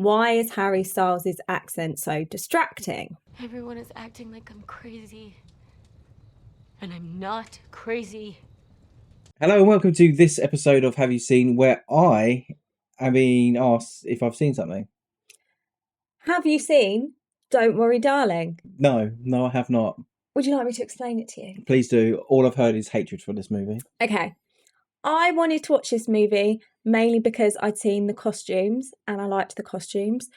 Why is Harry Styles' accent so distracting? Everyone is acting like I'm crazy. And I'm not crazy. Hello and welcome to this episode of Have You Seen, where I am being asked if I've seen something. Have you seen Don't Worry Darling? No, I have not. Would you like me to explain it to you? Please do. All I've heard is hatred for this movie. Okay. I wanted to watch this movie mainly because I'd seen the costumes and I liked the costumes.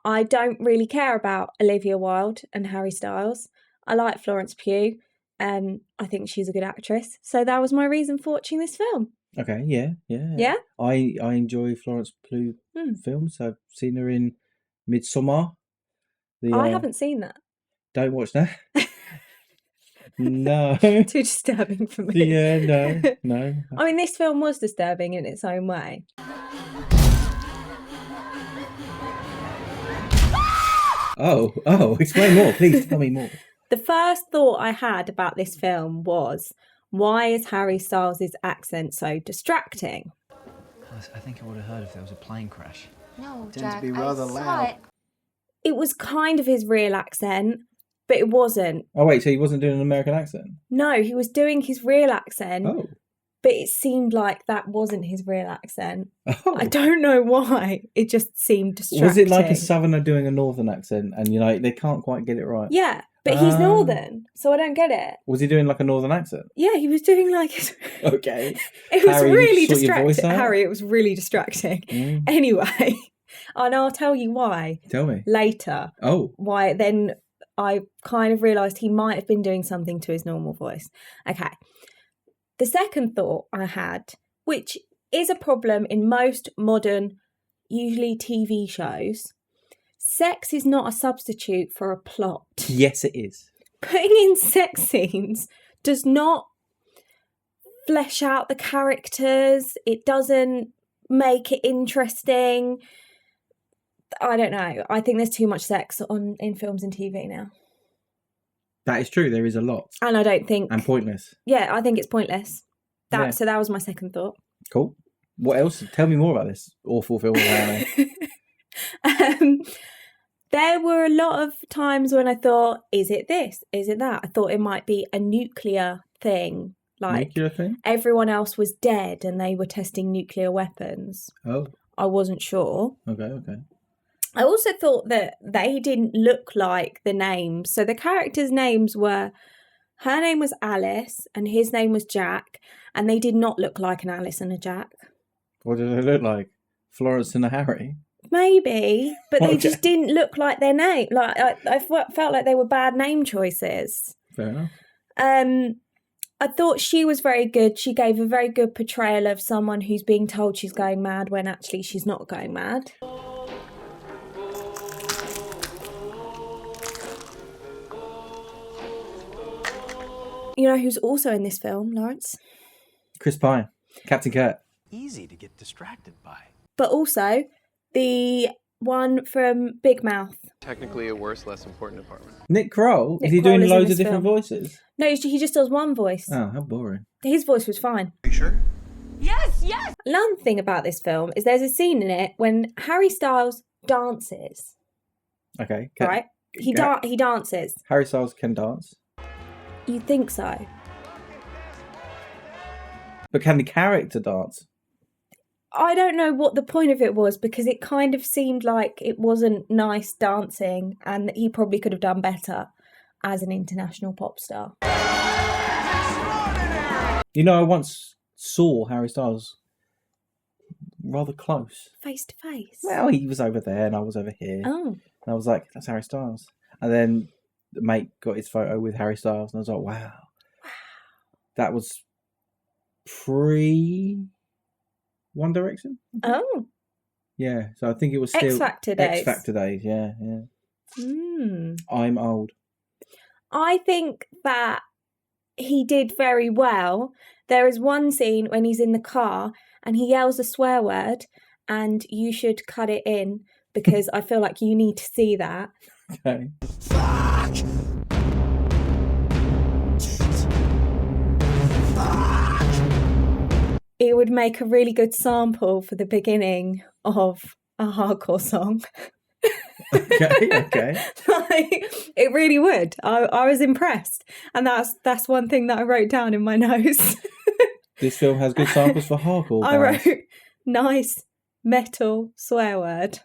I don't really care about Olivia Wilde and Harry Styles. I like Florence Pugh. I think she's a good actress. So that was my reason for watching this film. Okay, yeah. Yeah? I enjoy Florence Pugh films. I've seen her in Midsommar. I haven't seen that. Don't watch that. No. Too disturbing for me. Yeah, no. I mean, this film was disturbing in its own way. Oh, explain more. Please tell me more. The first thought I had about this film was, why is Harry Styles' accent so distracting? I think I would have heard if there was a plane crash. No, Tends to Jack, be rather I saw loud. it. It was kind of his real accent, but it wasn't. Oh, wait, so he wasn't doing an American accent? No, he was doing his real accent, Oh. but it seemed like that wasn't his real accent. Oh. I don't know why. It just seemed distracting. Was it like a southerner doing a northern accent and, they can't quite get it right? Yeah, but he's northern, so I don't get it. Was he doing like a northern accent? Yeah, he was doing like his... Okay. It was Harry, really sort your voice distracting. out? Harry, it was really distracting. Anyway, and I'll tell you why Tell me. later. Oh. Why then I kind of realised he might have been doing something to his normal voice. Okay. The second thought I had, which is a problem in most modern, usually TV shows, sex is not a substitute for a plot. Yes, it is. Putting in sex scenes does not flesh out the characters. It doesn't make it interesting. I don't know. I think there's too much sex in films and TV now. That is true. There is a lot. And I don't think... And pointless. Yeah, I think it's pointless. Yeah. So that was my second thought. Cool. What else? Tell me more about this awful film. There were a lot of times when I thought, is it this? Is it that? I thought it might be a nuclear thing. Like Nuclear thing? everyone else was dead and they were testing nuclear weapons. Oh. I wasn't sure. Okay. I also thought that they didn't look like the names. So the characters' names were, her name was Alice and his name was Jack, and they did not look like an Alice and a Jack. What did they look like? Florence and a Harry? Maybe, but they Okay. just didn't look like their name. Like I felt like they were bad name choices. Fair enough. I thought she was very good. She gave a very good portrayal of someone who's being told she's going mad when actually she's not going mad. You know who's also in this film, Lawrence? Chris Pine. Captain Kirk. Easy to get distracted by. But also the one from Big Mouth. Technically a worse, less important department. Nick Kroll? Nick Is he Kroll doing is in loads this of different film. voices? No, he just does one voice. Oh, how boring. His voice was fine. Are you sure? Yes! Another thing about this film is there's a scene in it when Harry Styles dances, Okay. right? He dances. Harry Styles can dance. You think so? But can the character dance? I don't know what the point of it was because it kind of seemed like it wasn't nice dancing and that he probably could have done better as an international pop star. I once saw Harry Styles rather close. Face to face. Well, he was over there and I was over here. Oh. And I was like, that's Harry Styles. And then the mate got his photo with Harry Styles and I was like, wow. That was pre One Direction? Oh. Yeah, so I think it was still X Factor days. X Factor days, yeah. I'm old. I think that he did very well. There is one scene when he's in the car and he yells a swear word, and you should cut it in because I feel like you need to see that. Okay. It would make a really good sample for the beginning of a hardcore song. Okay. Like, it really would. I was impressed, and that's one thing that I wrote down in my notes. This film has good samples for hardcore I bands. wrote nice metal swear word.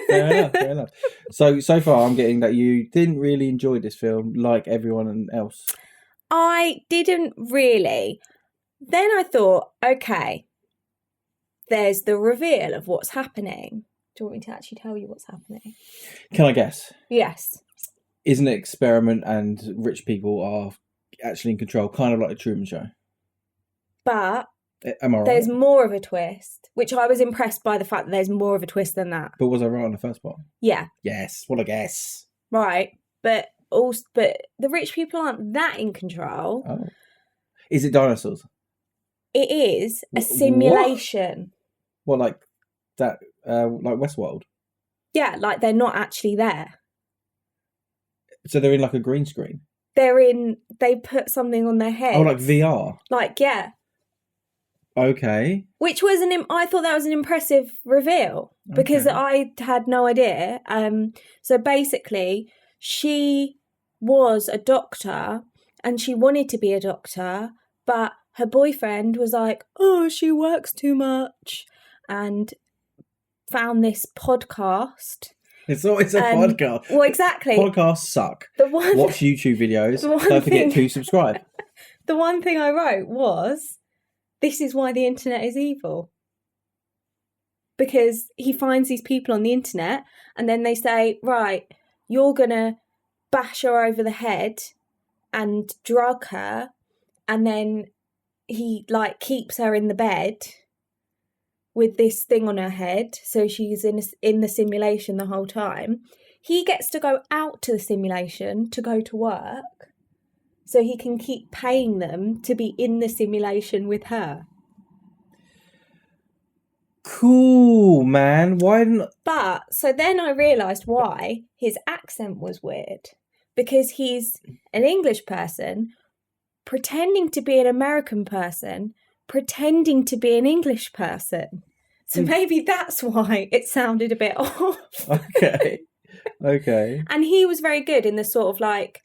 Fair enough. So far, I'm getting that you didn't really enjoy this film like everyone else. I didn't really. Then I thought, okay, there's the reveal of what's happening. Do you want me to actually tell you what's happening? Can I guess? Yes. Is an experiment and rich people are actually in control, kind of like the Truman Show. But Am I right? there's more of a twist, which I was impressed by the fact that there's more of a twist than that. But was I right on the first part? Yeah, Yes. What a guess. right. But the rich people aren't that in control. Oh. Is it dinosaurs? It is a What? simulation. What, like that, like Westworld? Yeah, like they're not actually there. So they're in like a green screen? They put something on their head. Oh, like VR? Like, yeah. Okay. Which was I thought that was an impressive reveal because Okay. I had no idea. So basically, she was a doctor and she wanted to be a doctor, but her boyfriend was like, "Oh, she works too much," and found this podcast. It's always a podcast. Well, exactly. Podcasts suck. The one, Watch YouTube videos. the one Don't forget thing- to subscribe. the one thing I wrote was, "This is why the internet is evil." Because he finds these people on the internet and then they say, right, you're going to bash her over the head and drug her. And then he like keeps her in the bed with this thing on her head. So she's in the simulation the whole time. He gets to go out to the simulation to go to work so he can keep paying them to be in the simulation with her. Cool, man. Why didn't... But so then I realised why his accent was weird. Because he's an English person pretending to be an American person, pretending to be an English person. So maybe that's why it sounded a bit off. Okay. Okay. And he was very good in the sort of like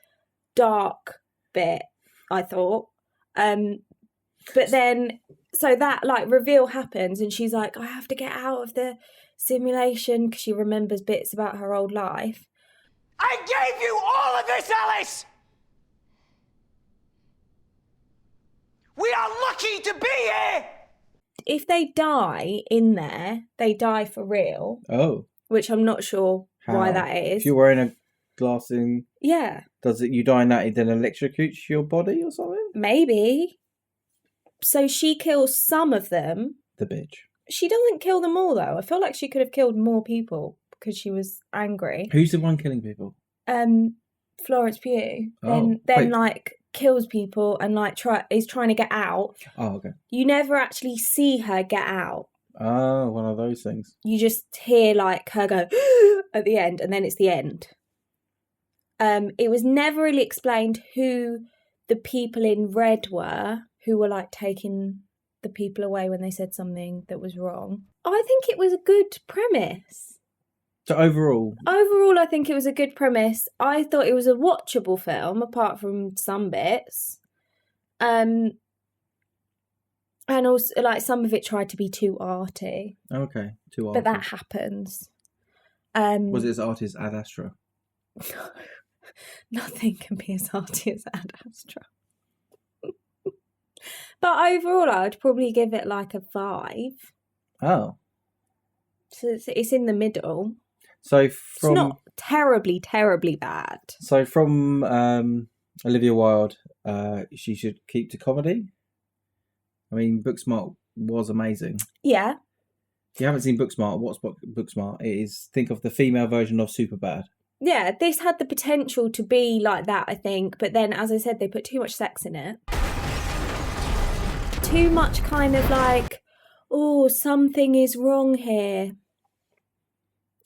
dark bit, I thought. But then, so that like reveal happens and she's like, I have to get out of the simulation because she remembers bits about her old life. I gave you all of this, Alice! We are lucky to be here! If they die in there, they die for real, Oh. which I'm not sure why How? that is. If you're wearing a glass in... Yeah, Does it... You die in that, it then electrocutes your body or something? maybe. So she kills some of them. The bitch. She doesn't kill them all, though. I feel like she could have killed more people because she was angry. Who's the one killing people? Florence Pugh. Oh, then wait. like kills people and like is trying to get out. Oh, okay. You never actually see her get out. Oh, one of those things. You just hear like her go at the end, and then it's the end. It was never really explained who the people in red were, who were like taking the people away when they said something that was wrong. I think it was a good premise. So overall, Overall, I think it was a good premise. I thought it was a watchable film, apart from some bits. And also, like, some of it tried to be too arty. okay, two But that artists. happens. Was it as artist Ad Astra? Nothing can be as arty as Ad Astra. But overall, I would probably give it like a 5. Oh, So it's in the middle. so It's from not terribly, terribly bad. Olivia Wilde, she should keep to comedy. I mean, Booksmart was amazing. Yeah. If you haven't seen Booksmart, what's Booksmart? It is, think of the female version of Superbad. Yeah, this had the potential to be like that, I think. But then, as I said, they put too much sex in it. Too much kind of like, oh, something is wrong here.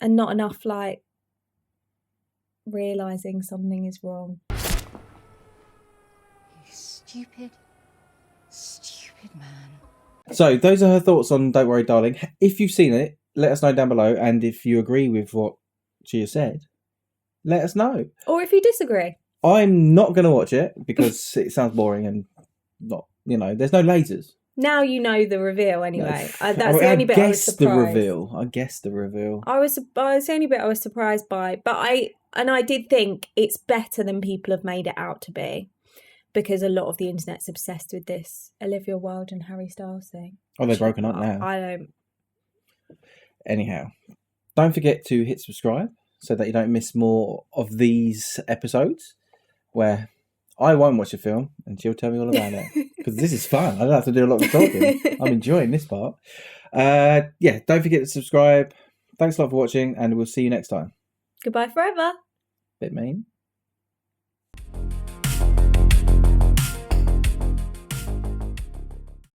And not enough like realising something is wrong. You stupid man. So those are her thoughts on Don't Worry Darling. If you've seen it, let us know down below, and if you agree with what she has said, let us know. Or if you disagree. I'm not going to watch it because it sounds boring and not, there's no lasers. Now you know the reveal anyway. No, That's the only bit I was guessed surprised. I guessed the reveal. I was the only bit I was surprised by. But I did think it's better than people have made it out to be. Because a lot of the internet's obsessed with this Olivia Wilde and Harry Styles thing. Oh, they're broken up now. I don't. Anyhow, don't forget to hit subscribe so that you don't miss more of these episodes where I won't watch a film and she'll tell me all about it. Because this is fun. I don't have to do a lot of talking. I'm enjoying this part. Don't forget to subscribe. Thanks a lot for watching and we'll see you next time. Goodbye forever. Bit mean.